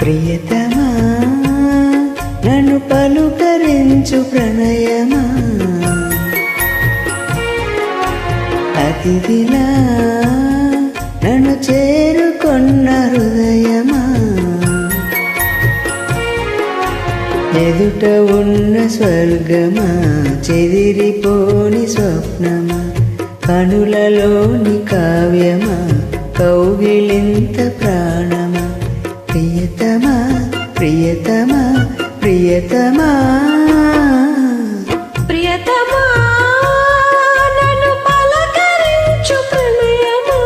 ప్రియతమా నన్ను పలుకరించు ప్రణయమా, అతిథిలా నన్ను చేరుకొన్న హృదయమా, ఎదుట ఉన్న స్వర్గమా, చెదిరిపోని స్వప్నమా, కనులలోని కావ్యమా, కౌగిలింత ప్రాణమా, ప్రియతమా ప్రియతమా ప్రియతమా ప్రియతమా నన్ను పలకరించు ప్రణయమా.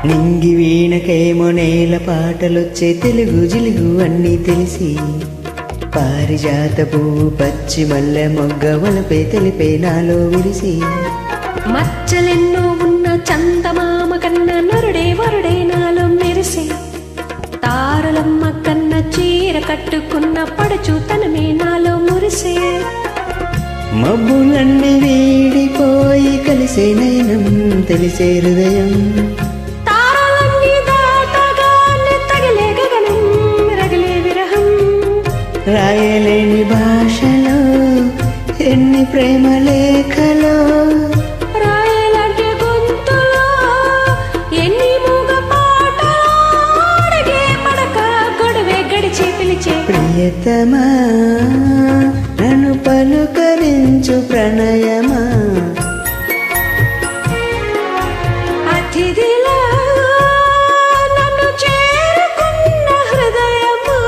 నింగి వీణకేమో నేల పాటలొచ్చే తెలుగు జిలుగు అన్నీ తెలిసి, పారిజాత పువ్వు పచ్చి మల్లె మొగ్గ వలపే తెలిపే నాలో విరిసి, మచ్చలెన్నో ఉన్న చందమామ కన్న నరుడే వరుడే నాలో మెరిసి, తారలమ్మ కన్న చీర కట్టుకున్న పడుచు తనమే నాలో మురిసే, మబ్బులన్నీ వీడిపోయి కలిసే నయనం తెలిసే హృదయం, రాయలేని భాషలో ఎన్ని ప్రేమ లేఖలో, రాయలంటే గొంతులో ఎన్ని మూగ పాటలో, అడిగే పడక గొడవే గడిచి పిలిచే ప్రియతమా నన్ను పలుకరించు ప్రణయమా, అతిథిలా నన్ను చేరుకున్న హృదయమా.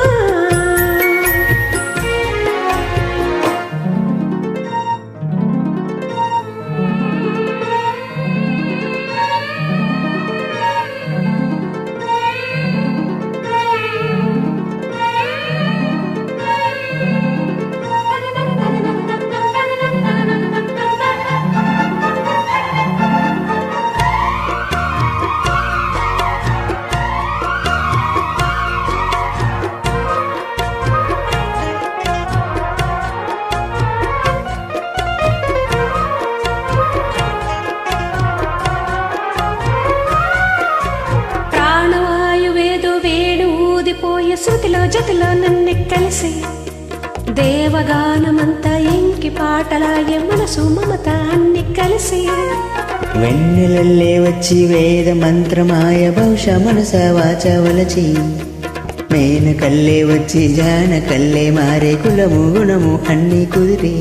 శృతిలో జతిలో నన్ను కలిసి, దేవగానమంతా ఎంకి పాటలాగే మనసు మమత అన్ని కలిసి, వెన్నెలల్లే వచ్చి వేద మంత్రమాయ బహుశా మనస వాచ వలచి, మేన కల్లే వచ్చి జాన కల్లే మారే కులము గుణము అన్ని కుదిరి,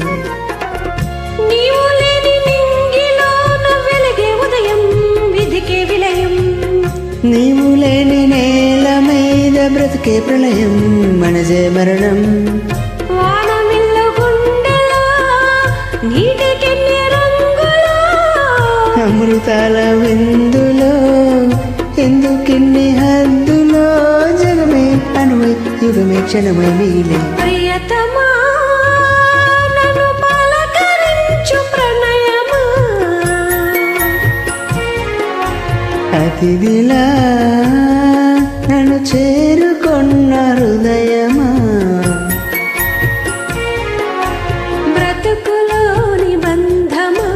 నీవు లేని నింగిలోన వెలిగే ఉదయం విధికే విలయం, నీవు లేని నేల మీద బ్రతికే ప్రళయం మనజే మరణం, వానమిల్లు గుండెలో నీటికెన్ని రంగులో, అమృతాల విందులో ఎందుకిన్ని హద్దులో, జగమే అనువై యుగమే క్షణమై మిగిలే ప్రియతమా నన్ను పలకరించు ప్రణయమా, అతిథిలా నన్ను చేరుకొన్న హృదయమా, బ్రతుకులోని బంధమా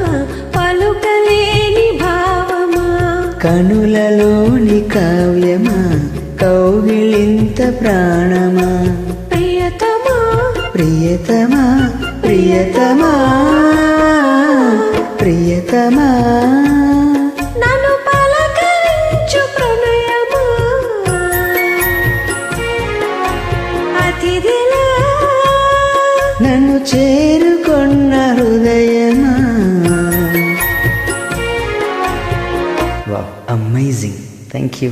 పలుకలేని భావమా, కనులలోని కావ్యమా కౌగిలింత ప్రాణమా, ప్రియతమా ప్రియతమా ప్రియతమా ప్రియతమా నన్ను పలకరించు ప్రణయమా, అతిథిలా నన్ను చేరుకొన్న హృదయమా. Wow, amazing, thank you.